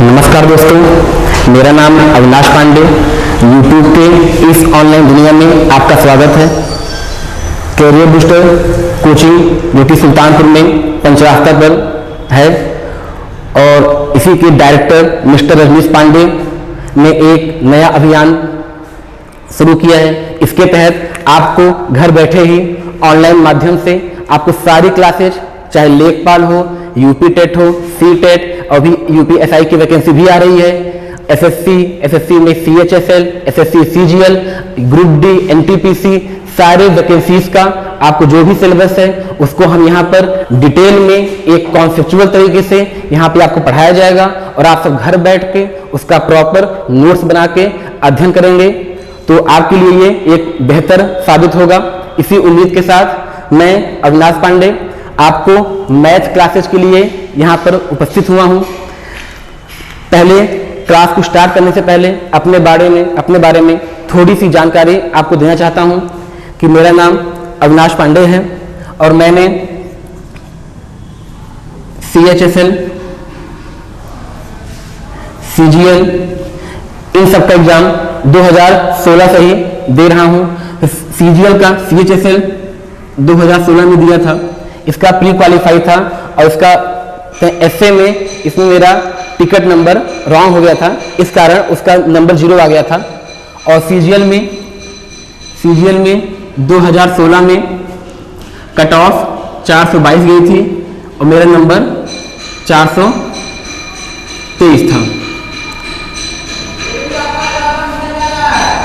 नमस्कार दोस्तों, मेरा नाम अविनाश पांडे। यूट्यूब के इस ऑनलाइन दुनिया में आपका स्वागत है। कैरियर बूस्टर कोचिंग जो कि सुल्तानपुर में पंचरास्ता पर है और इसी के डायरेक्टर मिस्टर रजनीश पांडे ने एक नया अभियान शुरू किया है। इसके तहत आपको घर बैठे ही ऑनलाइन माध्यम से आपको सारी क्लासेज, चाहे लेखपाल हो, यूपी टेट हो, सी टेट, अभी यूपीएसआई की वैकेंसी भी आ रही है। एसएससी में CHSL, SSC CGL, group D, NTPC, सारे वैकेंसीज का आपको जो भी सिलेबस है उसको हम यहाँ पर डिटेल में एक कॉन्सेप्चुअल तरीके से यहाँ पे आपको पढ़ाया जाएगा और आप सब घर बैठ के उसका प्रॉपर नोट्स बना के अध्ययन करेंगे तो आपके लिए ये एक बेहतर साबित होगा। इसी उम्मीद के साथ मैं अविनाश पांडे आपको मैथ क्लासेस के लिए यहाँ पर उपस्थित हुआ हूँ। पहले क्लास को स्टार्ट करने से पहले अपने बारे में थोड़ी सी जानकारी आपको देना चाहता हूँ कि मेरा नाम अविनाश पांडे है और मैंने सीएचएसएल, सीजीएल इन सब का एग्जाम 2016 से ही दे रहा हूँ। सीजीएल का सीएचएसएल 2016 में दिया था, इसका प्री क्वालिफाई था और इसका एसए में इसमें मेरा टिकट नंबर रॉन्ग हो गया था, इस कारण उसका नंबर 0 आ गया था। और सीजीएल में 2016 में कट ऑफ 422 गई थी और मेरा नंबर 423 था।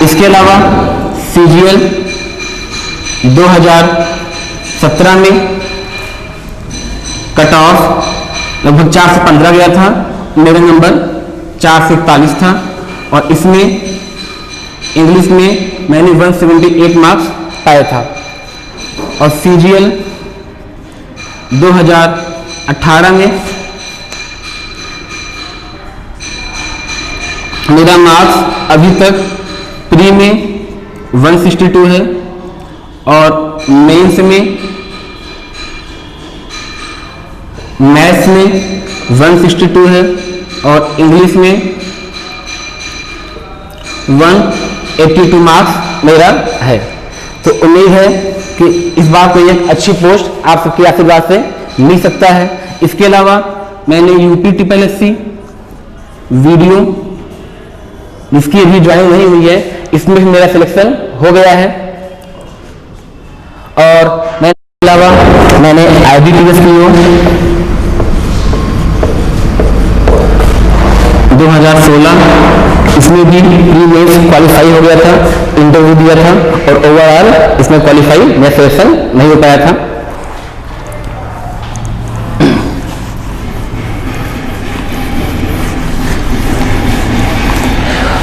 इसके अलावा सीजीएल 2017 में कट ऑफ लगभग 415 गया था, मेरा नंबर 441 था और इसमें इंग्लिश में मैंने 178 मार्क्स पाया था। और सीजीएल 2018 में मेरा मार्क्स अभी तक प्री में 162 है और मेंस में मैथ्स में 162 है और इंग्लिश में 182 मार्क्स मेरा है। तो उम्मीद है कि इस बार को एक अच्छी पोस्ट आप सबके आशीर्वाद से मिल सकता है। इसके अलावा मैंने यूपी ट्रिपल एससी वीडियो जिसकी अभी ज्वाइनिंग नहीं हुई है, इसमें भी मेरा सिलेक्शन हो गया है। और मैंने आईबीपीएस की 2016 इसमें भी प्री मेंस क्वालिफाई हो गया था, इंटरव्यू दिया था और ओवरऑल इसमें क्वालिफाई मेरा सिलेक्शन नहीं हो पाया था।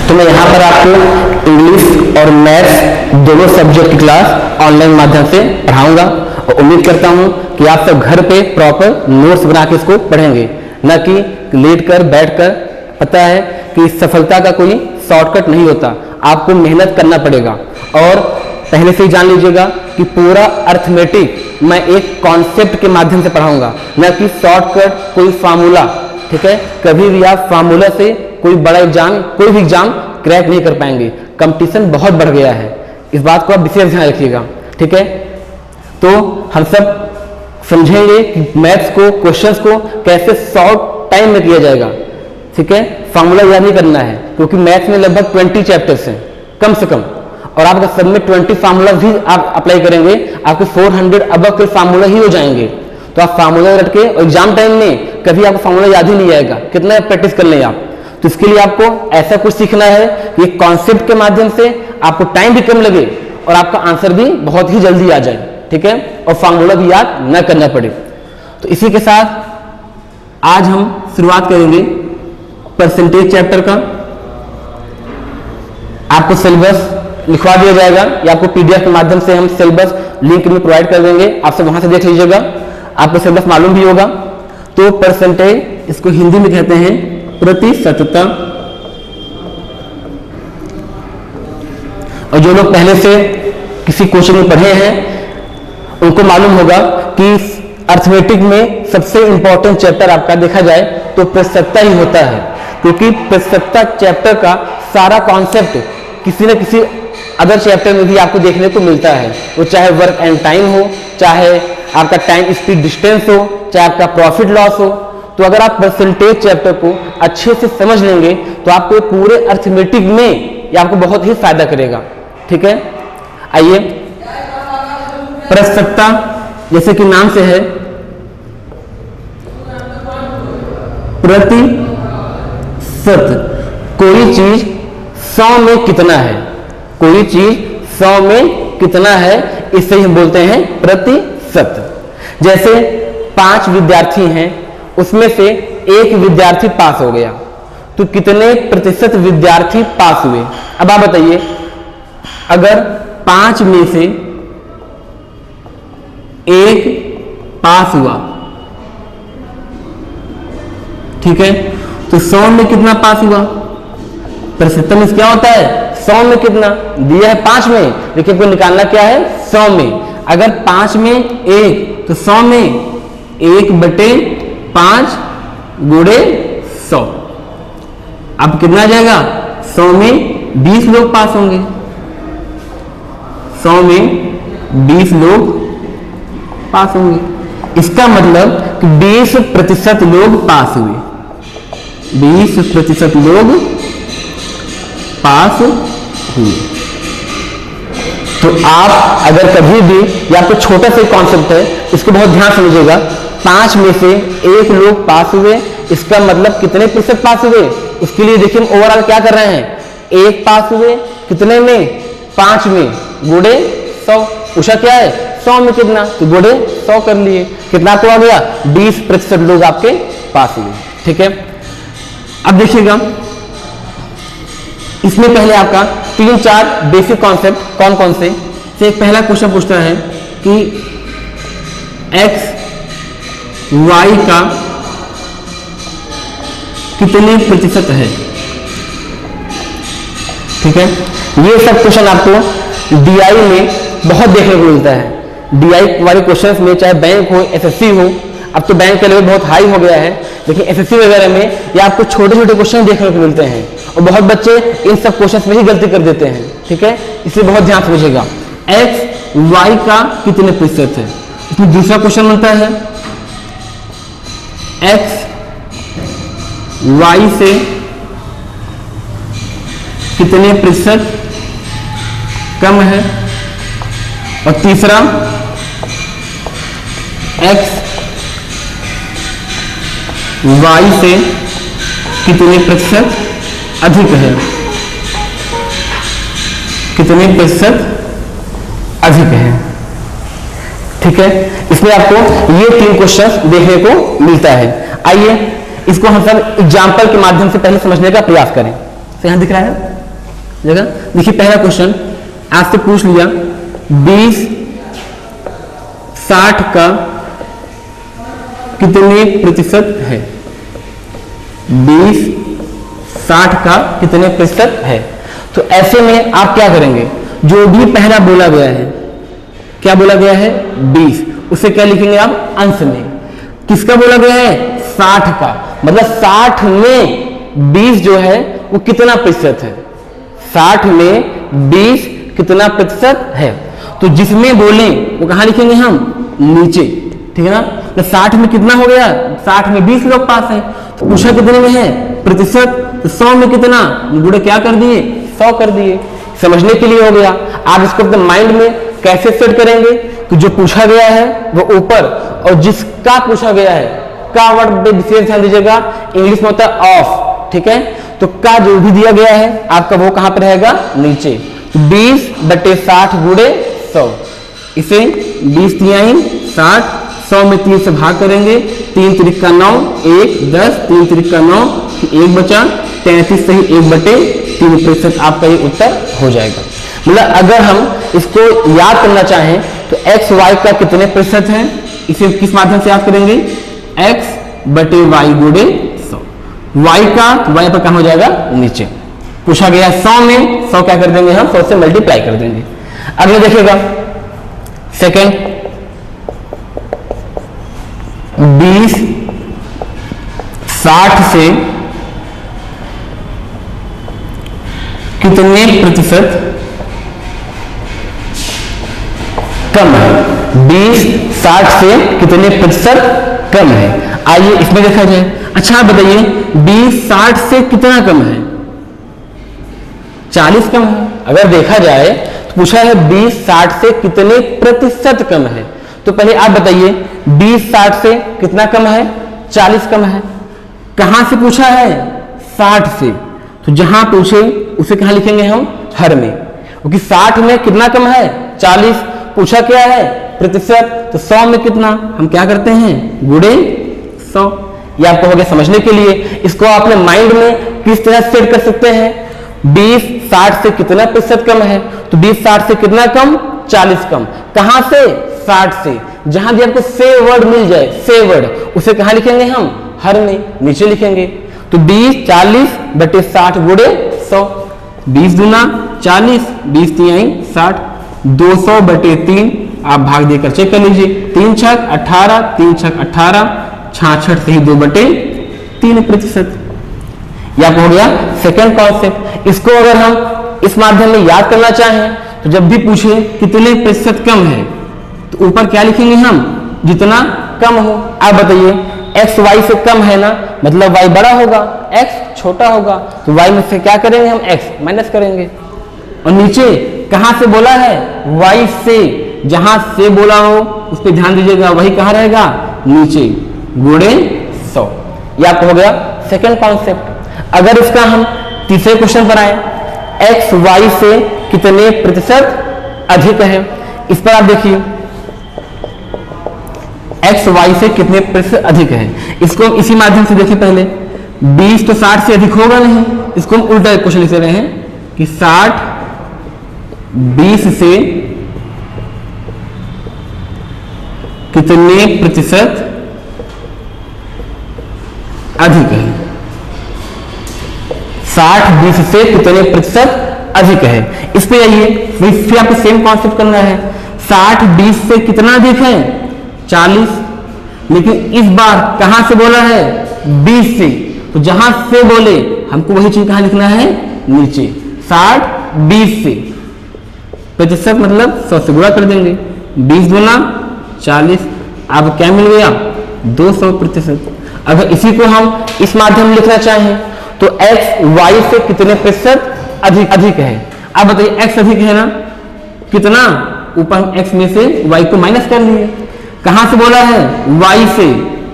तो मैं यहाँ पर आपको इंग्लिश और मैथ्स दोनों सब्जेक्ट की क्लास ऑनलाइन माध्यम से पढ़ाऊंगा और उम्मीद करता हूँ कि आप सब घर पे प्रॉपर नोट्स बना के इसको पढ़ेंगे, न कि लेट कर बैठ कर। पता है कि सफलता का कोई शॉर्टकट नहीं होता, आपको मेहनत करना पड़ेगा। और पहले से ही जान लीजिएगा कि पूरा अर्थमेटिक मैं एक कॉन्सेप्ट के माध्यम से पढ़ाऊंगा, न कि शॉर्टकट कोई फार्मूला। ठीक है, कभी भी आप फार्मूला से कोई बड़ा एग्जाम, कोई भी एग्जाम क्रैक नहीं कर पाएंगे। कंपटीशन बहुत बढ़ गया है, इस बात को आप विशेष ध्यान रखिएगा। ठीक है, तो हम सब समझेंगे कि मैथ्स को, क्वेश्चंस को कैसे शॉर्ट टाइम में किया जाएगा। ठीक है, फार्मूला याद नहीं करना है क्योंकि मैथ्स में लगभग 20 चैप्टर्स हैं कम से कम, और आपका सब में 20 फार्मूला भी आप अप्लाई करेंगे, आपके 400 अबव के फार्मूला ही हो जाएंगे। तो आप फार्मूला रट के एग्जाम टाइम में कभी आपको फार्मूला याद ही नहीं आएगा, कितना प्रैक्टिस कर लें आप। तो इसके लिए आपको ऐसा कुछ सीखना है कि कॉन्सेप्ट के माध्यम से आपको टाइम भी कम लगे और आपका आंसर भी बहुत ही जल्दी आ जाए। ठीक है, और फार्मूला भी याद न करना पड़े। तो इसी के साथ आज हम शुरुआत करेंगे परसेंटेज चैप्टर का। आपको सिलेबस लिखवा दिया जाएगा या आपको पीडीएफ के माध्यम से हम सिलेबस लिंक में प्रोवाइड कर देंगे, आप सब वहां से देख लीजिएगा, आपको सिलेबस मालूम भी होगा। तो परसेंटेज, इसको हिंदी में कहते हैं प्रतिशतता। और जो लोग पहले से किसी कोचिंग में पढ़े हैं उनको मालूम होगा कि अर्थमेटिक में सबसे इंपॉर्टेंट चैप्टर आपका देखा जाए तो प्रतिशतता ही होता है। क्योंकि प्रतिशतता चैप्टर का सारा कॉन्सेप्ट किसी न किसी अदर चैप्टर में भी आपको देखने को मिलता है, वो चाहे वर्क एंड टाइम हो, चाहे आपका टाइम स्पीड डिस्टेंस हो, चाहे आपका प्रॉफिट लॉस हो। तो अगर आप परसेंटेज चैप्टर को अच्छे से समझ लेंगे तो आपको पूरे अर्थमेटिक में ये आपको बहुत ही फायदा करेगा। ठीक है, आइए प्रतिशतता जैसे कि नाम से है प्रतिशत, कोई चीज 100 में कितना है, कोई चीज 100 में कितना है, इससे हम बोलते हैं प्रतिशत। जैसे 5 विद्यार्थी हैं, उसमें से एक विद्यार्थी पास हो गया, तो कितने प्रतिशत विद्यार्थी पास हुए। अब आप बताइए, अगर 5 में से एक पास हुआ, ठीक है, तो 100 में कितना पास हुआ। प्रतिशत में क्या होता है, 100 में कितना दिया है 5 में, लेकिन कोई निकालना क्या है 100 में। अगर 5 में 1 तो 100 में 1/5 गुणे 100, अब कितना आ जाएगा, 100 में 20 लोग पास होंगे, 100 में 20 लोग पास होंगे। इसका मतलब कि 20% लोग पास हुए, 20% लोग पास हुए। तो आप अगर कभी भी, या आपको छोटा सा कॉन्सेप्ट है, इसको बहुत ध्यान समझिएगा, 5 में से 1 लोग पास हुए, इसका मतलब कितने प्रतिशत पास हुए। उसके लिए देखिए हम ओवरऑल क्या कर रहे हैं, 1 पास हुए कितने में, 5 में, गुणे 100। पूछा क्या है 100 में कितना, तो गुणे 100 कर लिए, कितना तो आ गया 20% लोग आपके पास हुए। ठीक है, अब देखिएगा इसमें पहले आपका 3-4 बेसिक कॉन्सेप्ट कौन कौन से। एक पहला क्वेश्चन पूछता है कि x y का कितने प्रतिशत है। ठीक है, ये सब क्वेश्चन आपको DI में बहुत देखने को मिलता है। DI वाले क्वेश्चंस में चाहे बैंक हो, SSC हो, अब तो बैंक का लेवल बहुत हाई हो गया है, लेकिन SSC वगैरह में ये आपको छोटे छोटे क्वेश्चन देखने को मिलते हैं, और बहुत बच्चे इन सब क्वेश्चंस में ही गलती कर देते हैं। ठीक है, इसलिए बहुत ध्यान समझिएगा, x y का कितने प्रतिशत है। इसमें दूसरा क्वेश्चन बनता है x y से कितने प्रतिशत कम है, और तीसरा x y से कितने प्रतिशत अधिक है, कितने प्रतिशत अधिक है। ठीक है, इसमें आपको ये 3 क्वेश्चन देखने को मिलता है। आइए इसको हम सब एग्जाम्पल के माध्यम से पहले समझने का प्रयास करें। तो यहां दिख रहा है जगह, देखिए पहला क्वेश्चन आपसे पूछ लिया 20-60 का कितने प्रतिशत है, 20-60 का कितने प्रतिशत है। तो ऐसे में आप क्या करेंगे, जो भी पहला बोला गया है, क्या बोला गया है 20, उसे क्या लिखेंगे आप अंश में। किसका बोला गया है 60 का, मतलब 60 में 20 जो है वो कितना प्रतिशत है, 60 में 20 कितना प्रतिशत है। तो जिसमें बोले वो कहां लिखेंगे हम, नीचे। ठीक है ना, तो 60 में कितना हो गया, 60 में 20 लोग पास हैं, तो पूछा कितने में है प्रतिशत, तो 100 में कितना, गुणे क्या कर दिए 100 कर दिए। समझने के लिए हो गया। आप इसको अपने माइंड में कैसे सेट करेंगे, तो जो पूछा गया है वो ऊपर, और जिसका पूछा गया है का वर्ड पे विशेष ध्यान दीजिएगा, इंग्लिश में होता है ऑफ। ठीक है, तो का जो भी दिया गया है आपका वो कहां पर रहेगा, नीचे। तो 20/60 गुणे 100, इसे 20 तिहाई 60, 100 में 3 से भाग करेंगे, 3 तिरिक का 9, 1 10, 3 तिरिक का 9, 1 बचा, 33 सही 1/3% आपका ये उत्तर हो जाएगा। मतलब अगर हम इसको याद करना चाहें तो x y का कितने प्रतिशत है, इसे किस माध्यम से याद करेंगे, x/y गुणे 100। y का y पर कहां हो जाएगा, नीचे। पूछा गया 100 में, 100 क्या कर देंगे हम, 100 से मल्टीप्लाई कर देंगे। अगला देखिएगा सेकेंड, 20-60 से कितने प्रतिशत कम है, 20 60 से कितने प्रतिशत कम है। आइए इसमें देखा जाए। अच्छा बताइए 20 60 से कितना कम है, 40 कम है। अगर देखा जाए तो पूछा है 20 60 से कितने प्रतिशत कम है, तो पहले आप बताइए 20 60 से कितना कम है, 40 कम है। कहां से पूछा है, 60 से, तो जहां पूछे उसे कहां लिखेंगे हम, हर में, क्योंकि 60 में कितना कम है, 40। पूछा क्या है, प्रतिशत, तो 100 में कितना, हम क्या करते हैं, गुणे 100। ये आपको हो गया समझने के लिए। इसको आपने माइंड में किस तरह सेट कर सकते हैं, 20 60 से कितना प्रतिशत कम है, तो 20 60 से कितना कम, 40 कम। कहां से, 60 से। जहां भी आपको से वर्ड मिल जाए, से वर्ड, उसे कहां लिखेंगे हम, हर में, नीचे लिखेंगे। तो 20 40 बटे 60 गुणे 100, 20 दूना 40, 20 तिहाई 60, 200 बटे 3 आप भाग देकर चेक कर लीजिए, 3 छक 18, 3 छक 18, 66 से ही 2 बटे 3 प्रतिशत। यह हो गया सेकेंड कॉन्सेप्ट। इसको अगर हम इस माध्यम में याद करना चाहें तो जब भी पूछे कितने प्रतिशत कम है, तो ऊपर क्या लिखेंगे हम, जितना कम हो। आप बताइए x y से कम है ना, मतलब y बड़ा होगा, x छोटा होगा, तो y में से क्या करेंगे हम, x माइनस करेंगे। और नीचे कहां से बोला है, y से, जहां से बोला हो उस पर ध्यान दीजिएगा, वही कहां रहेगा, नीचे, गुणे 100। यह आपको हो गया सेकंड कॉन्सेप्ट। अगर इसका हम तीसरे क्वेश्चन पर आए, x y से कितने प्रतिशत अधिक है, इस पर आप देखिए x y से कितने प्रतिशत अधिक है। इसको हम इसी माध्यम से देखें पहले, 20 तो 60 से अधिक होगा नहीं, इसको हम उल्टा क्वेश्चन लिख रहे हैं कि 60 20 से कितने प्रतिशत अधिक है, 60 20 से कितने प्रतिशत अधिक है। इस पे आइए, फिर आपको सेम कॉन्सेप्ट करना है। 60 20 से कितना अधिक है, 40, लेकिन इस बार कहां से बोला है, 20 से, तो जहां से बोले हमको वही चीज कहां लिखना है, नीचे। 60 20 से, प्रतिशत मतलब 100 से गुणा कर देंगे, 20 गुना 40, अब क्या मिल गया, 200 प्रतिशत। अगर इसी को हम इस माध्यम में लिखना चाहें तो x y से कितने प्रतिशत अधिक है। अब बताइए x अधिक है ना, कितना, ऊपर हम x में से y को माइनस कर लिए, कहां से बोला है, y से,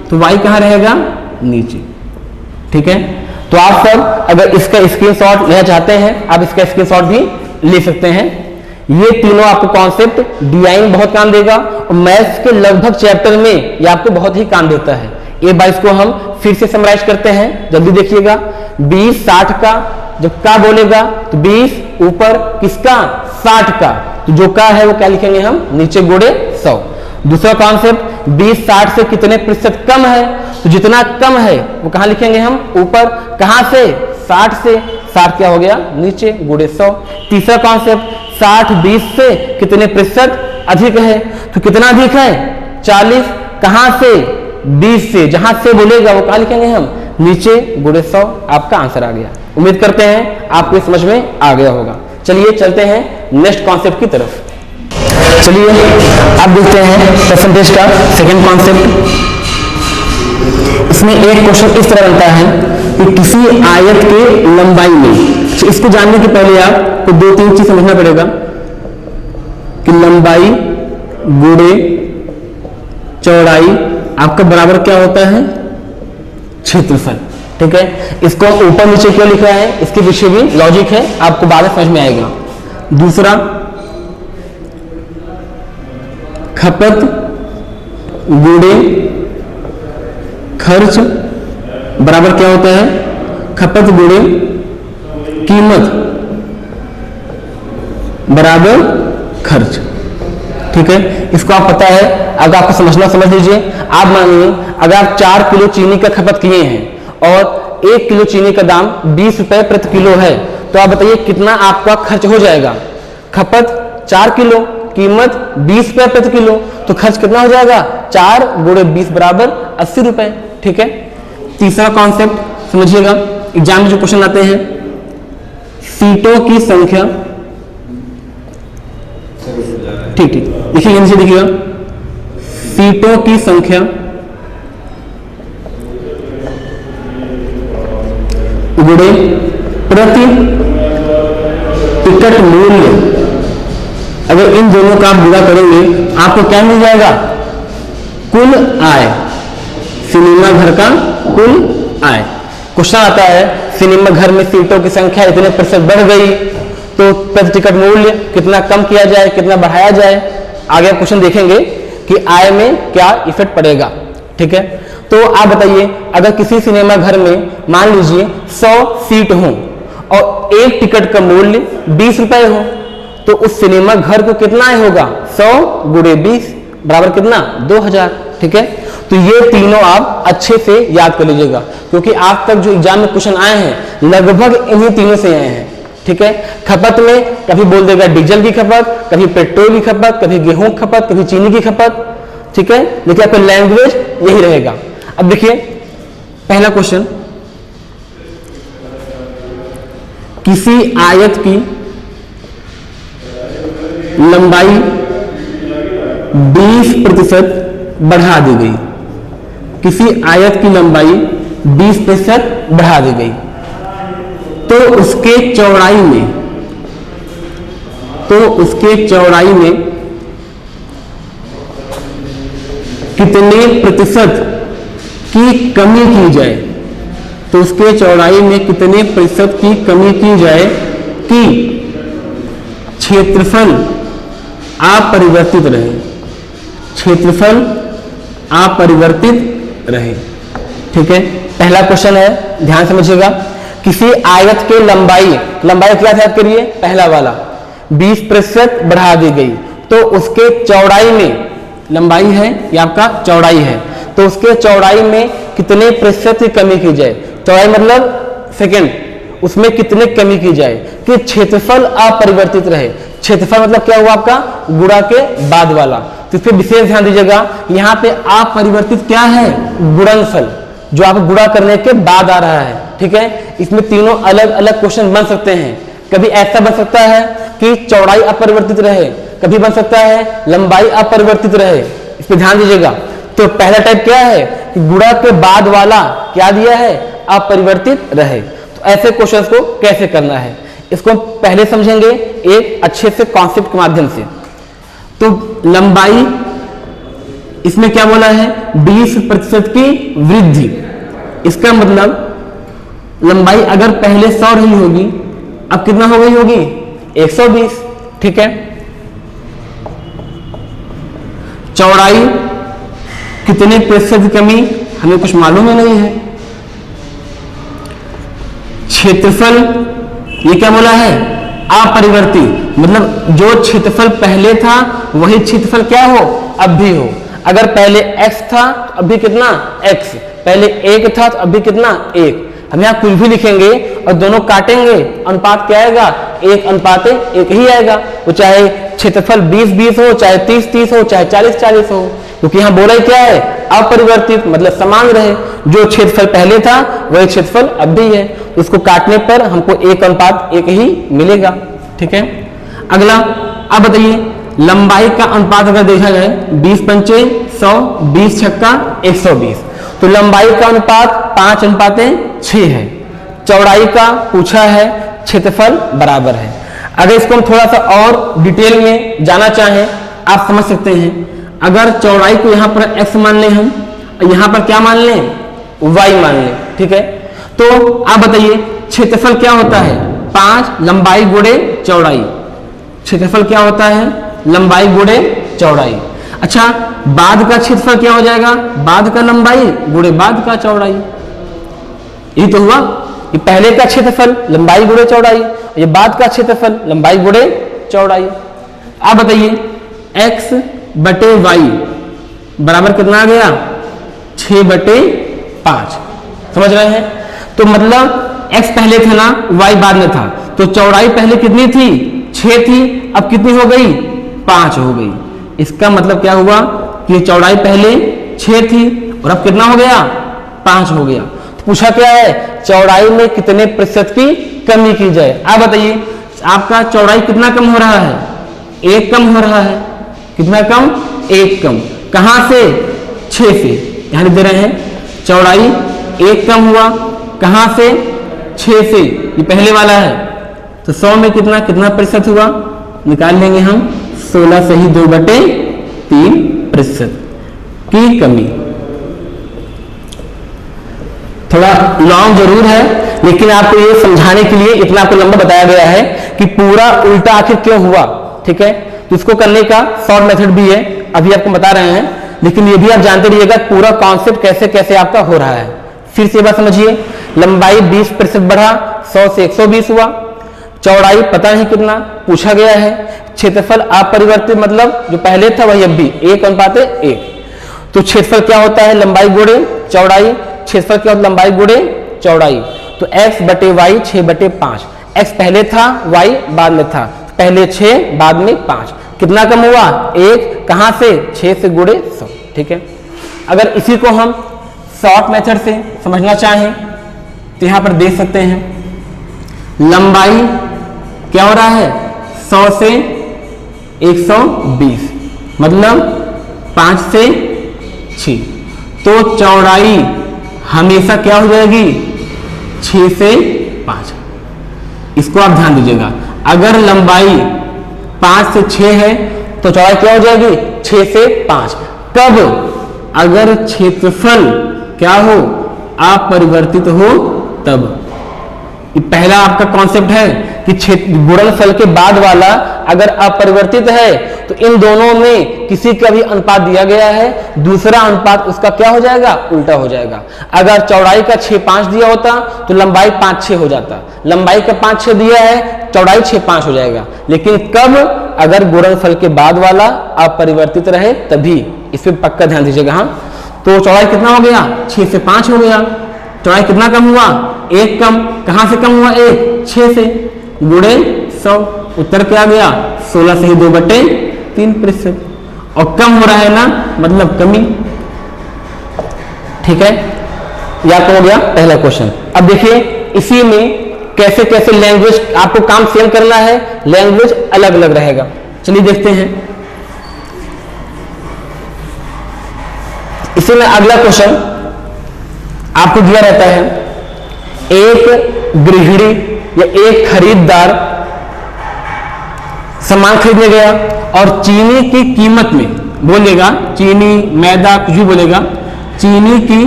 तो y कहां रहेगा, नीचे। ठीक है, तो आप सब अगर इसका स्क्रीनशॉट लेना चाहते हैं, आप इसका स्क्रीनशॉट भी ले सकते हैं। ये तीनों आपको कॉन्सेप्ट डीआई बहुत काम देगा और मैथ्स के लगभग चैप्टर में ये आपको बहुत ही काम देता है। एक बार इसको हम फिर से समराइज करते हैं, जल्दी देखिएगा। 20 60 का, जब का बोलेगा तो 20 ऊपर किसका, 60 का, तो जो का है वो क्या लिखेंगे हम, नीचे गुणे 100। दूसरा कॉन्सेप्ट 20 60 से कितने प्रतिशत कम है, तो जितना कम है वो कहां लिखेंगे हम, ऊपर, कहां से, 60 से, 60 क्या हो गया, नीचे, गुणे 100। तीसरा कॉन्सेप्ट 60 20 से कितने प्रतिशत अधिक है, तो कितना अधिक है, 40, कहां से, 20 से, जहां से बोलेगा वो कहां लिखेंगे हम, नीचे, गुणे 100। आपका आंसर आ गया। उम्मीद करते हैं आपको समझ में आ गया होगा। चलिए चलते हैं नेक्स्ट कॉन्सेप्ट की तरफ। चलिए अब देखते हैं परसेंटेज का सेकंड कॉन्सेप्ट। इसमें एक क्वेश्चन इस तरह बनता है कि किसी आयत के लंबाई में, तो इसको जानने के पहले आपको 2-3 चीज समझना पड़ेगा कि लंबाई गुणे चौड़ाई आपका बराबर क्या होता है, क्षेत्रफल। ठीक है, इसको ऊपर नीचे क्यों लिखा है, इसके पीछे भी लॉजिक है, आपको बाद में समझ में आएगा। दूसरा, खपत गुणे खर्च बराबर क्या होता है, खपत गुणे कीमत बराबर खर्च। ठीक है, इसको आप पता है, अगर आपको समझना समझ लीजिए। आप मानिए अगर आप 4 किलो चीनी का खपत किए हैं और 1 किलो चीनी का दाम 20 रुपए प्रति किलो है, तो आप बताइए कितना आपका खर्च हो जाएगा। खपत 4 किलो, कीमत 20 रुपए प्रति किलो, तो खर्च कितना हो जाएगा, 4 गुणे 20 बराबर 80 रुपए। ठीक है, तीसरा कॉन्सेप्ट समझिएगा, एग्जाम में जो क्वेश्चन आते हैं, सीटों की संख्या, ठीक ठीक देखिए यहां से देखिएगा, सीटों की संख्या गुणे प्रति टिकट मूल्य, अगर इन दोनों का आप गुणा करेंगे आपको क्या मिल जाएगा, कुल आय, सिनेमा घर का कुल आय। क्वेश्चन आता है सिनेमा घर में सीटों की संख्या इतने प्रतिशत बढ़ गई तो प्रति टिकट मूल्य कितना कम किया जाए, कितना बढ़ाया जाए। आगे क्वेश्चन देखेंगे कि आय में क्या इफेक्ट पड़ेगा। ठीक है, तो आप बताइए अगर किसी सिनेमा घर में मान लीजिए 100 सीट हो और एक टिकट का मूल्य 20 रुपए हो तो उस सिनेमा घर को कितना आय होगा, 100 गुणे 20 बराबर कितना, 2000। ठीक है, तो ये तीनों आप अच्छे से याद कर लीजिएगा क्योंकि आज तक जो एग्जाम में क्वेश्चन आए हैं लगभग इन्हीं तीनों से आए हैं। ठीक है, खपत में कभी बोल देगा डीजल की खपत, कभी पेट्रोल की खपत, कभी गेहूं की खपत, कभी चीनी की खपत। ठीक है, देखिए आपका लैंग्वेज यही रहेगा। अब देखिए पहला क्वेश्चन, किसी आयत की लंबाई 20% बढ़ा दी गई, किसी आयत की लंबाई 20% बढ़ा दी गई तो उसके चौड़ाई में कितने प्रतिशत की कमी की जाए, तो उसके चौड़ाई में कितने प्रतिशत की कमी की जाए कि क्षेत्रफल अपरिवर्तित रहे, क्षेत्रफल अपरिवर्तित रहे। ठीक है, पहला क्वेश्चन है, ध्यान समझिएगा, किसी आयत के लंबाई क्या याद करिए, पहला वाला 20% बढ़ा दी गई तो उसके चौड़ाई में, लंबाई है ये आपका चौड़ाई है, तो उसके चौड़ाई में कितने प्रतिशत की कमी की जाए, चौड़ाई मतलब सेकेंड, उसमें कितने कमी की जाए कि क्षेत्रफल अपरिवर्तित रहे। क्षेत्रफल मतलब क्या हुआ आपका, गुणा के बाद वाला, तो इस पर विशेष ध्यान दीजिएगा। यहाँ पे अपरिवर्तित क्या है, गुणनफल, जो आप गुणा करने के बाद आ रहा है। ठीक है, इसमें तीनों अलग अलग क्वेश्चन बन सकते हैं। कभी ऐसा बन सकता है कि चौड़ाई अपरिवर्तित रहे, कभी बन सकता है लंबाई अपरिवर्तित रहे, इस पर ध्यान दीजिएगा। तो पहला टाइप क्या है कि गुणा के बाद वाला क्या दिया है, अपरिवर्तित रहे। तो ऐसे क्वेश्चंस को कैसे करना है इसको पहले समझेंगे एक अच्छे से कॉन्सेप्ट के माध्यम से। तो लंबाई, इसमें क्या बोला है, 20% की वृद्धि, इसका मतलब लंबाई अगर पहले 100 रही होगी अब कितना हो गई होगी, 120। ठीक है, चौड़ाई कितने प्रतिशत की कमी हमें कुछ मालूम ही नहीं है। क्षेत्रफल ये क्या बोला है, अपरिवर्तित, मतलब जो क्षेत्रफल पहले था वही क्षेत्रफल क्या हो, अब भी हो। अगर पहले x था तो अभी कितना x, पहले 1 था तो अभी कितना 1। हम यहाँ कुछ भी लिखेंगे और दोनों काटेंगे, अनुपात क्या आएगा, 1:1 ही आएगा। वो चाहे क्षेत्रफल 20-20 हो, चाहे 30-30 हो, चाहे 40-40 हो, क्योंकि यहाँ बोला क्या है, अपरिवर्तित मतलब समान रहे। जो क्षेत्रफल पहले था वही क्षेत्रफल अब भी है, उसको काटने पर हमको 1:1 ही मिलेगा। ठीक है, अगला अब बताइए लंबाई का अनुपात अगर देखा जाए 20×5 100, 20×6 120, तो लंबाई का अनुपात 5:6 है। चौड़ाई का पूछा है, क्षेत्रफल बराबर है। अगर इसको हम थोड़ा सा और डिटेल में जाना चाहें आप समझ सकते हैं। अगर चौड़ाई को यहाँ पर x मान लें हम, यहाँ पर क्या मान लें, y मान लें। ठीक है, तो आप बताइए क्षेत्रफल क्या होता है, 5 लंबाई गुणे चौड़ाई। क्षेत्रफल क्या होता है, लंबाई गुणे चौड़ाई। अच्छा, बाद का क्षेत्रफल क्या हो जाएगा, बाद का लंबाई गुणे बाद का चौड़ाई। यही तो हुआ, ये पहले का क्षेत्रफल लंबाई गुणे चौड़ाई, ये बाद का क्षेत्रफल लंबाई गुणे चौड़ाई। आप बताइए x/y बराबर कितना आ गया, 6/5। समझ रहे हैं, तो मतलब x पहले था ना, y बाद में था, तो चौड़ाई पहले कितनी थी, 6 थी, अब कितनी हो गई, 5 हो गई। इसका मतलब क्या हुआ कि चौड़ाई पहले 6 थी और अब कितना हो गया, 5 हो गया। तो पूछा क्या है, चौड़ाई में कितने प्रतिशत की कमी की जाए। आप बताइए आपका चौड़ाई कितना कम हो रहा है, 1 कम हो रहा है। कितना कम, 1 कम। कहां से, 6 से। यहां दे रहे हैं चौड़ाई 1 कम हुआ, कहां से, 6 से। ये पहले वाला है तो 100 में कितना कितना प्रतिशत हुआ, निकाल लेंगे हम 16 से ही 2/3 प्रतिशत की कमी। थोड़ा लॉन्ग जरूर है लेकिन आपको ये समझाने के लिए इतना आपको लंबा बताया गया है कि पूरा उल्टा आखिर क्यों हुआ। ठीक है, तो इसको करने का शॉर्ट मेथड भी है, अभी आपको बता रहे हैं, लेकिन ये भी आप जानते रहिएगा पूरा कॉन्सेप्ट कैसे कैसे आपका हो रहा है। फिर से बात समझिए, लंबाई 20% बढ़ा, 100 से 120 हुआ। चौड़ाई पता नहीं कितना पूछा गया है। क्षेत्रफल अपरिवर्तित मतलब जो पहले था वही अब भी 1:1। तो क्षेत्रफल क्या होता है, लंबाई गुणे चौड़ाई। क्षेत्रफल क्या होता है, लंबाई गुणे चौड़ाई। तो x/y 6/5। x पहले था, y बाद में था। पहले 6 बाद में 5। कितना कम हुआ, 1। कहां से, 6 से गुणे 100। ठीक है, अगर इसी को हम शॉर्ट मेथड से समझना चाहें तो यहां पर देख सकते हैं लंबाई क्या हो रहा है, 100 से 120 मतलब 5 से 6। तो चौड़ाई हमेशा क्या हो जाएगी, 6 से 5। इसको आप ध्यान दीजिएगा, अगर लंबाई 5 से 6 है तो चौड़ाई क्या हो जाएगी, 6 से 5। कब, अगर क्षेत्रफल क्या हो, अपरिवर्तित हो तब। ये पहला आपका कॉन्सेप्ट है कि गुणनफल के बाद वाला अगर अपरिवर्तित है तो इन दोनों में किसी का भी अनुपात दिया गया है, दूसरा अनुपात उसका क्या हो जाएगा, उल्टा हो जाएगा। अगर चौड़ाई का 6-5 दिया होता तो लंबाई 5-6 हो जाता। लंबाई का 5-6 दिया है, चौड़ाई 6-5 हो जाएगा। लेकिन कब, अगर गुणनफल के बाद वाला अपरिवर्तित रहे तभी। इस पर पक्का ध्यान दीजिएगा। हाँ, तो चौड़ाई कितना हो गया, 6 से 5 हो गया। चौड़ाई कितना कम हुआ, 1 कम। कहां से कम हुआ, 1, 6 से गुणे 100। उत्तर क्या गया, 16 से ही 2/3 प्रतिशत। और कम हो रहा है ना, मतलब कमी। ठीक है, यह तो हो गया पहला क्वेश्चन। अब देखिए इसी में कैसे कैसे लैंग्वेज आपको काम सेम करना है, लैंग्वेज अलग अलग रहेगा। चलिए देखते हैं। इसी में अगला क्वेश्चन आपको दिया रहता है, एक गृहिणी या एक खरीदार सामान खरीदने गया और चीनी की कीमत में बोलेगा, चीनी मैदा कुछ भी बोलेगा, चीनी की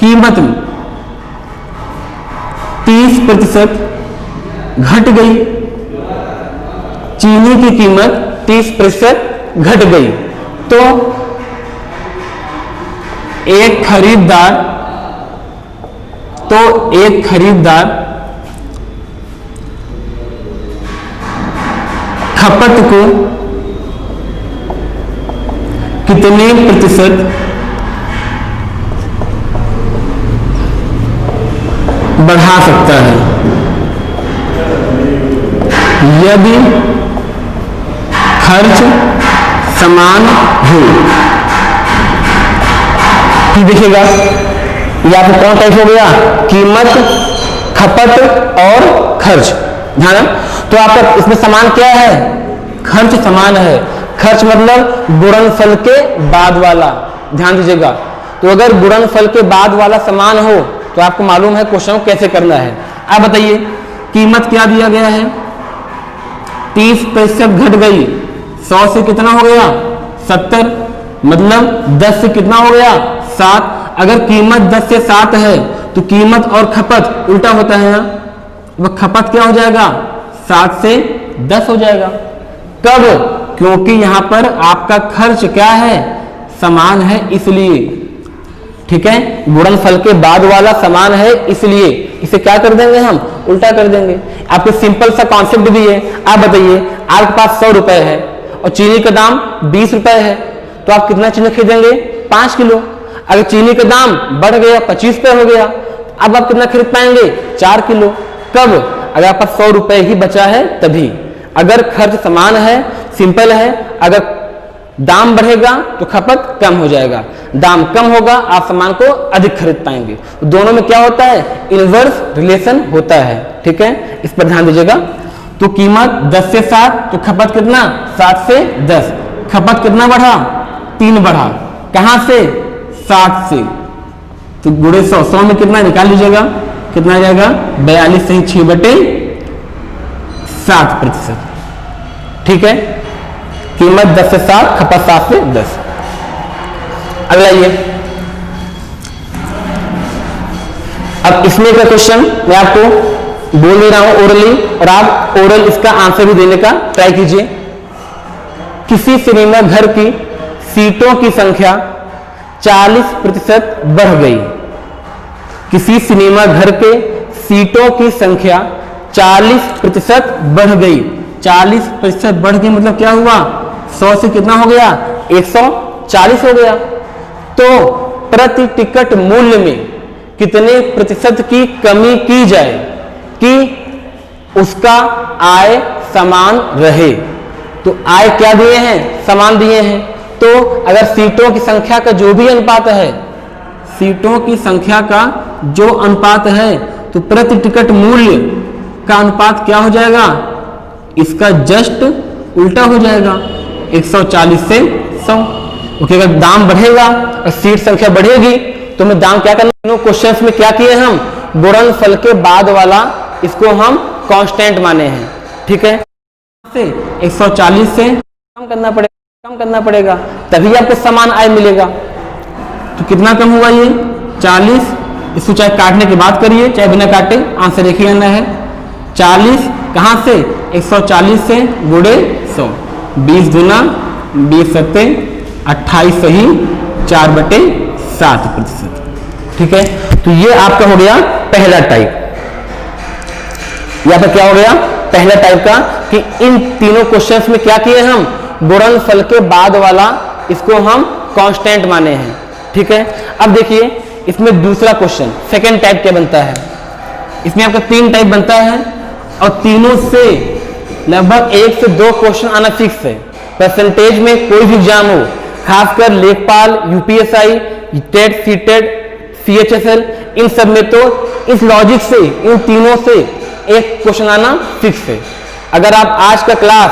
कीमत में 30% घट गई। चीनी की कीमत 30% घट गई तो एक खरीदार खपत को कितने प्रतिशत बढ़ा सकता है यदि खर्च समान हो। फिर देखिएगा या फिर कौन टाइप हो गया, कीमत, खपत और खर्च। ध्यान, तो आपका इसमें समान क्या है, खर्च समान है। खर्च मतलब गुणनफल के बाद वाला। ध्यान दीजिएगा, तो अगर गुणनफल के बाद वाला समान हो तो आपको मालूम है क्वेश्चन को कैसे करना है। आप बताइए कीमत क्या दिया गया है, 30% घट गई। 100 से कितना हो गया, 70 मतलब 10 से कितना हो गया, 7। अगर कीमत 10 से 7 है तो कीमत और खपत उल्टा होता है ना, वह खपत क्या हो जाएगा, 7 से 10 हो जाएगा। कब, क्योंकि यहां पर आपका खर्च क्या है, समान है इसलिए। ठीक है, गुणनफल के बाद वाला समान है इसलिए इसे क्या कर देंगे हम, उल्टा कर देंगे। आपके सिंपल सा कॉन्सेप्ट भी है। आप बताइए आपके पास 100 रुपए है और चीनी का दाम 20 रुपए है तो आप कितना चीनी खरीदेंगे, 5 किलो। अगर चीनी का दाम बढ़ गया 25 रुपए हो गया, अब आप कितना खरीद पाएंगे, 4 किलो। कब, अगर आपका 100 रुपए ही बचा है तभी। अगर खर्च समान है, सिंपल है, अगर दाम बढ़ेगा तो खपत कम हो जाएगा, दाम कम होगा आप सामान को अधिक खरीद पाएंगे। दोनों में क्या होता है, इनवर्स रिलेशन होता है। ठीक है, इस पर ध्यान दीजिएगा। तो कीमत 10 से 7 तो खपत कितना, 7 से 10। खपत कितना बढ़ा, 3 बढ़ा। कहां से, 7 से। तो गुणे 100, 100 में कितना निकाल लीजिएगा, कितना आ जाएगा 42 सही 6/7%। ठीक है, कीमत 10 से 7, खपत 7 से 10। अगला ये, अब इसमें का क्वेश्चन मैं आपको बोल दे रहा हूं ओरली, और आप ओरल इसका आंसर भी देने का ट्राई कीजिए। किसी सिनेमा घर की सीटों की संख्या 40% बढ़ गई। किसी सिनेमा घर के सीटों की संख्या 40% बढ़ गई। 40% बढ़ गई मतलब क्या हुआ, 100 से कितना हो गया, 140 हो गया। तो प्रति टिकट मूल्य में कितने प्रतिशत की कमी की जाए कि उसका आय समान रहे। तो आय क्या दिए हैं, समान दिए हैं। तो अगर सीटों की संख्या का जो भी अनुपात है, सीटों की संख्या का जो अनुपात है, तो प्रति टिकट मूल्य का अनुपात क्या हो जाएगा, इसका जस्ट उल्टा हो जाएगा, 140 से 100। ओके, अगर दाम बढ़ेगा और सीट संख्या बढ़ेगी तो हमें दाम क्या करना, तीनों क्वेश्चंस में क्या किए हम, गुणनफल के बाद वाला इसको हम कांस्टेंट माने हैं। ठीक है, 140 से कम करना पड़ेगा, तभी आपको समान आय मिलेगा। तो कितना कम हुआ ये 40, इसको चाहे काटने की बात करिए चाहे बिना काटे, आंसर एक ही आना है 40। कहां से, 140 से गुणे 100, 20 दूना 20 सत्ते 28 सही 4/7%। ठीक है, तो ये आपका हो गया पहला टाइप। यहां पर क्या हो गया, पहला टाइप का कि इन तीनों क्वेश्चंस में क्या किए हम, गुणनफल के बाद वाला इसको हम कांस्टेंट माने हैं। ठीक है, अब देखिए इसमें दूसरा क्वेश्चन, सेकंड टाइप क्या बनता है। इसमें आपका 3 टाइप बनता है और तीनों से लगभग 1 से 2 क्वेश्चन आना फिक्स है। परसेंटेज में कोई भी एग्जाम हो, खासकर लेखपाल, यूपीएसआई, टेट, सीटेट, सीएचएसएल, इन सब में तो इस लॉजिक से इन तीनों से एक क्वेश्चन आना फिक्स है। अगर आप आज का क्लास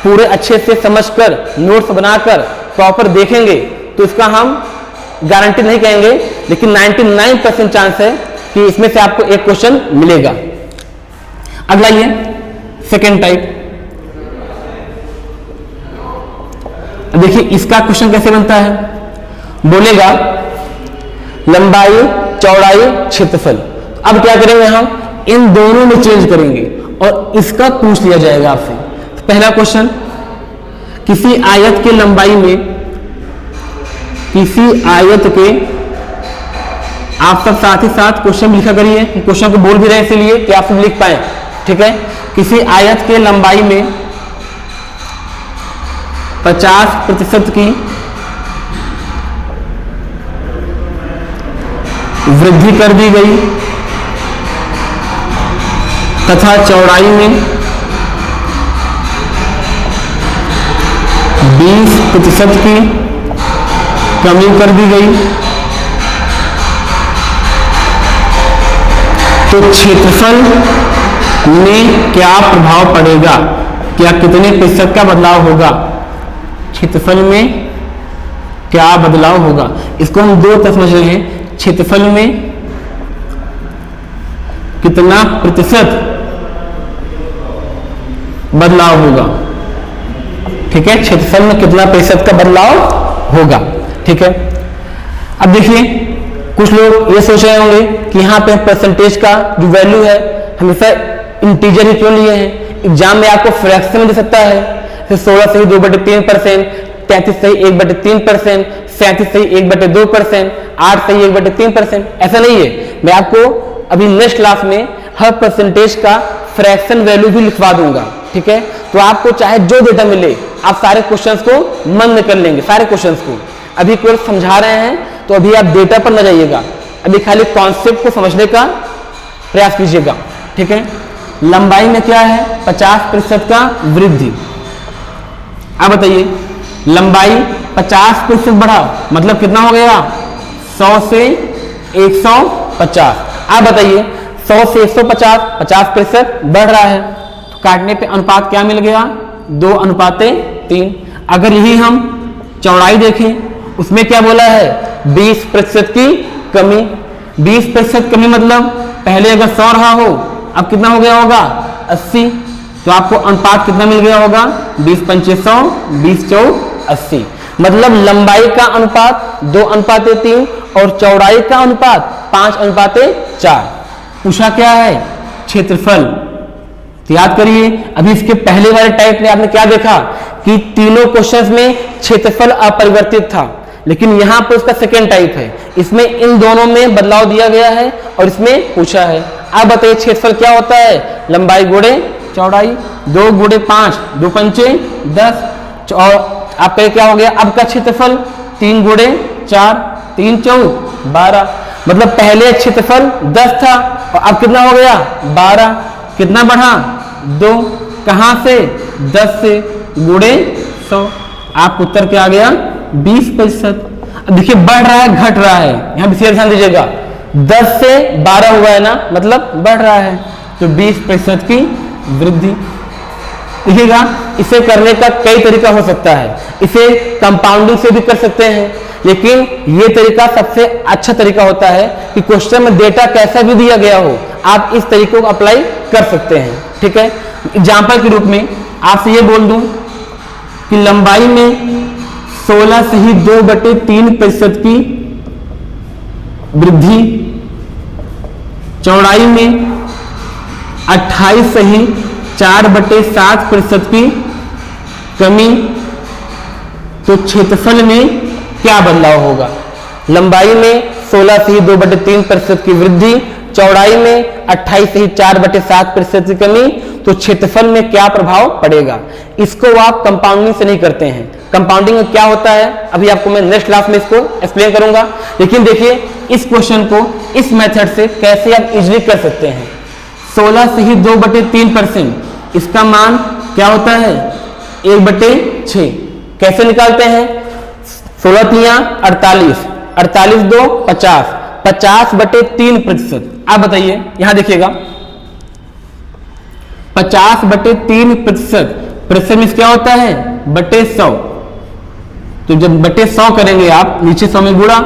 पूरे अच्छे से समझकर नोट्स बनाकर प्रॉपर देखेंगे तो इसका हम गारंटी नहीं कहेंगे, लेकिन 99% चांस है कि इसमें से आपको एक क्वेश्चन मिलेगा। अगला ये सेकेंड टाइप, देखिए इसका क्वेश्चन कैसे बनता है, बोलेगा लंबाई, चौड़ाई, क्षेत्रफल। अब क्या करेंगे, हम इन दोनों में चेंज करेंगे और इसका पूछ लिया जाएगा आपसे। तो पहला क्वेश्चन, किसी आयत के लंबाई में, किसी आयत के, आप सब साथ ही साथ क्वेश्चन लिखा करिए, क्वेश्चन को बोल भी रहे इसलिए कि आप सब लिख पाए। ठीक है, किसी आयत के लंबाई में 50% की वृद्धि कर दी गई तथा चौड़ाई में 20% की कमी कर दी गई, तो क्षेत्रफल में क्या प्रभाव पड़ेगा, क्या कितने प्रतिशत का बदलाव होगा, क्षेत्रफल में क्या बदलाव होगा। इसको हम दो तरह समझ रहे हैं, क्षेत्रफल में कितना प्रतिशत बदलाव होगा। ठीक है, क्षेत्रफल में कितना प्रतिशत का बदलाव होगा। ठीक है, अब देखिए कुछ लोग ये सोच रहे होंगे कि यहाँ पे परसेंटेज का जो वैल्यू है हमेशा इंटीजर ही क्यों लिए हैं, एग्जाम में आपको फ्रैक्शन में दे सकता है, 16 सही 2/3%, 33 सही 1/3%, 37 सही 1/2%, 8 सही 1/3%। ऐसा नहीं है, मैं आपको अभी नेक्स्ट क्लास में हर परसेंटेज का फ्रैक्शन वैल्यू भी लिखवा दूंगा। ठीक है, तो आपको चाहे जो डेटा मिले आप सारे क्वेश्चंस को मन में कर लेंगे, सारे क्वेश्चंस को। अभी केवल समझा रहे हैं तो अभी आप डेटा पर न जाइएगा, अभी खाली कॉन्सेप्ट को समझने का प्रयास कीजिएगा। ठीक है, लंबाई में क्या है 50% का वृद्धि। अब बताइए लंबाई 50% बढ़ा, मतलब कितना हो गया 100 से 150। आप बताइए 100 से 150, 50% बढ़ रहा है, तो काटने पे अनुपात क्या मिल गया 2:3। अगर यही हम चौड़ाई देखें उसमें क्या बोला है 20% की कमी। 20% कमी मतलब पहले अगर 100 रहा हो, अब कितना हो गया होगा 80, तो आपको अनुपात कितना मिल गया होगा 20×5 100, 20×4 80। मतलब लंबाई का अनुपात 2:3 और चौड़ाई का अनुपात 5:4। पूछा क्या है क्षेत्रफल। तो याद करिए अभी इसके पहले वाले टाइप में आपने क्या देखा कि तीनों क्वेश्चंस में क्षेत्रफल अपरिवर्तित था, लेकिन यहां पर उसका सेकेंड टाइप है, इसमें इन दोनों में बदलाव दिया गया है और इसमें पूछा है। अब बताइए क्षेत्रफल क्या होता है, लंबाई गुणे चौड़ाई, 2 × 5 2×5 10। और आपका क्या हो गया अब का क्षेत्रफल 3 × 4 3×4 12। मतलब पहले क्षेत्रफल 10 था और अब कितना हो गया 12। कितना बढ़ा 2, कहां से 10 से गुणे 100। आप उत्तर क्या आ गया 20%। अब देखिए बढ़ रहा है घट रहा है, यहां विशेष ध्यान दीजिएगा 10 से 12 हुआ है ना, मतलब बढ़ रहा है, तो 20% की वृद्धि। देखिएगा इसे करने का कई तरीका हो सकता है, इसे कंपाउंडिंग से भी कर सकते हैं, लेकिन ये तरीका सबसे अच्छा तरीका होता है कि क्वेश्चन में डेटा कैसा भी दिया गया हो आप इस तरीके को अप्लाई कर सकते हैं। ठीक है, एग्जाम्पल के रूप में आपसे ये बोल दूं कि लंबाई में 16 से ही 2/3% की वृद्धि, चौड़ाई में 28 से ही 4/7% की कमी, तो क्षेत्रफल में क्या बदलाव होगा। लंबाई में 16 से ही 2/3% की वृद्धि, चौड़ाई में 28 से ही 4/7% की कमी, तो क्षेत्रफल में क्या प्रभाव पड़ेगा। इसको आप कंपाउंडिंग से नहीं करते हैं। कंपाउंडिंग में क्या होता है अभी आपको मैं नेक्स्ट क्लास में इसको एक्सप्लेन करूंगा, लेकिन देखिए इस क्वेश्चन को इस मेथड से कैसे आप इजीली कर सकते हैं। 16 से ही 2/3%, इसका मान क्या होता है 1/6। कैसे निकालते हैं 16 3 48, 48 2 50, 50/3%। आप बताइए यहां देखिएगा 50/3%, प्रतिशत में क्या होता है /100। तो जब /100 करेंगे आप नीचे 100 में गुणा,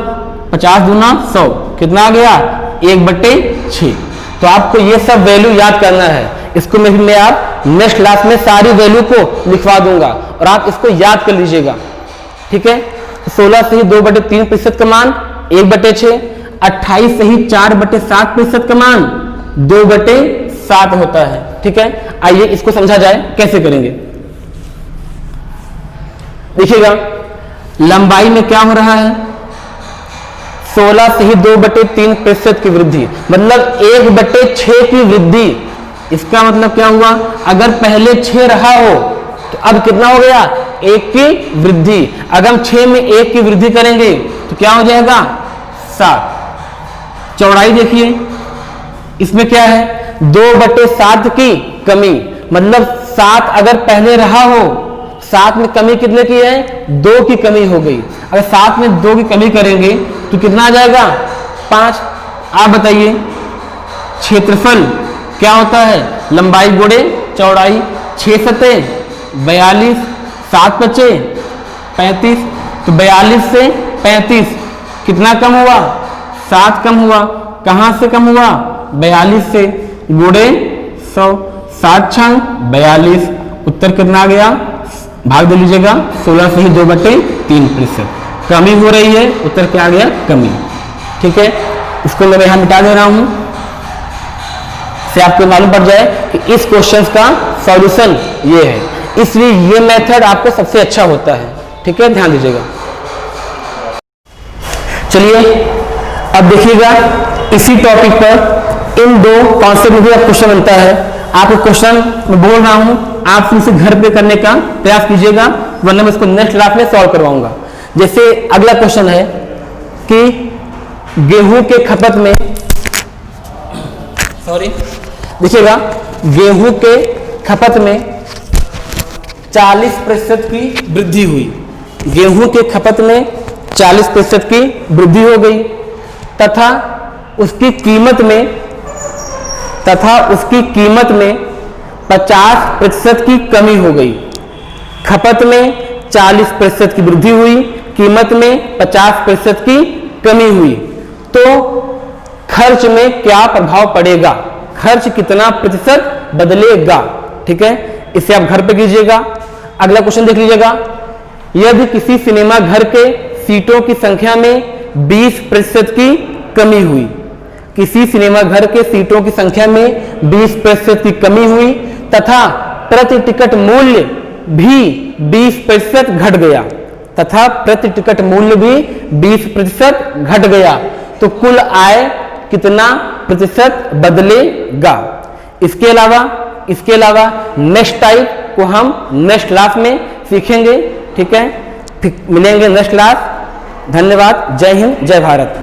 50 दूना 100, कितना आ गया 1/6। तो आपको ये सब वैल्यू याद करना है, इसको मैं आप नेक्स्ट क्लास में सारी वैल्यू को लिखवा दूंगा और आप इसको याद कर लीजिएगा। ठीक है, 16 से ही 2/3% का मान 1/6, 28 से ही 4/7% का मान 2/7 होता है। ठीक है, आइए इसको समझा जाए कैसे करेंगे। देखिएगा लंबाई में क्या हो रहा है 16 से ही 2/3% की वृद्धि, मतलब 1/6 की वृद्धि। इसका मतलब क्या हुआ अगर पहले 6 रहा हो तो अब कितना हो गया 1 की वृद्धि। अगर हम 6 में 1 की वृद्धि करेंगे तो क्या हो जाएगा 7। चौड़ाई देखिए इसमें क्या है 2/7 की कमी, मतलब 7 अगर पहले रहा हो, 7 में कमी कितने की है 2 की कमी हो गई। अगर 7 में 2 की कमी करेंगे तो कितना आ जाएगा 5। आप बताइए क्षेत्रफल क्या होता है लंबाई गुणे चौड़ाई, 6 सते 42, 7 बचे 35, तो 42 से 35 कितना कम हुआ 7 कम हुआ। कहां से कम हुआ 42 से, गुणे 100, 7 छंग 42, उत्तर कितना आ गया भाग दे लीजिएगा 16 से ही 2/3%। कमी हो रही है, उत्तर क्या आ गया कमी। ठीक है, इसको मैं यहां मिटा दे रहा हूं से आपको मालूम पड़ जाए कि इस क्वेश्चन का सॉल्यूशन ये है, इसलिए ये मेथड आपको सबसे अच्छा होता है। ठीक है, ध्यान दीजिएगा। चलिए अब देखिएगा इसी टॉपिक पर इन दो कॉन्सेप्ट में भी अब क्वेश्चन बनता है। आपको क्वेश्चन मैं बोल रहा हूं, आप इसे घर पे करने का प्रयास कीजिएगा, वरना मैं इसको नेक्स्ट क्लास में सॉल्व करवाऊंगा। जैसे अगला क्वेश्चन है कि गेहूं के खपत में, देखिएगा गेहूं के खपत में 40% की वृद्धि हुई। गेहूं के खपत में 40% की वृद्धि हो गई तथा उसकी कीमत में 50% की कमी हो गई। खपत में 40% की वृद्धि हुई, कीमत में 50% की कमी हुई, तो खर्च में क्या प्रभाव पड़ेगा, खर्च कितना प्रतिशत बदलेगा। ठीक है, इसे आप घर पे कीजिएगा। अगला क्वेश्चन देख लीजिएगा, यदि किसी सिनेमा घर के सीटों की संख्या में 20% की कमी हुई, किसी सिनेमा घर के सीटों की संख्या में 20% की कमी हुई तथा प्रति टिकट मूल्य भी 20% घट गया, घट गया, तो कुल आय कितना प्रतिशत बदलेगा। इसके अलावा नेक्स्ट टाइप को हम नेक्स्ट क्लास में सीखेंगे। ठीक है, मिलेंगे नेक्स्ट क्लास। धन्यवाद। जय हिंद, जय भारत।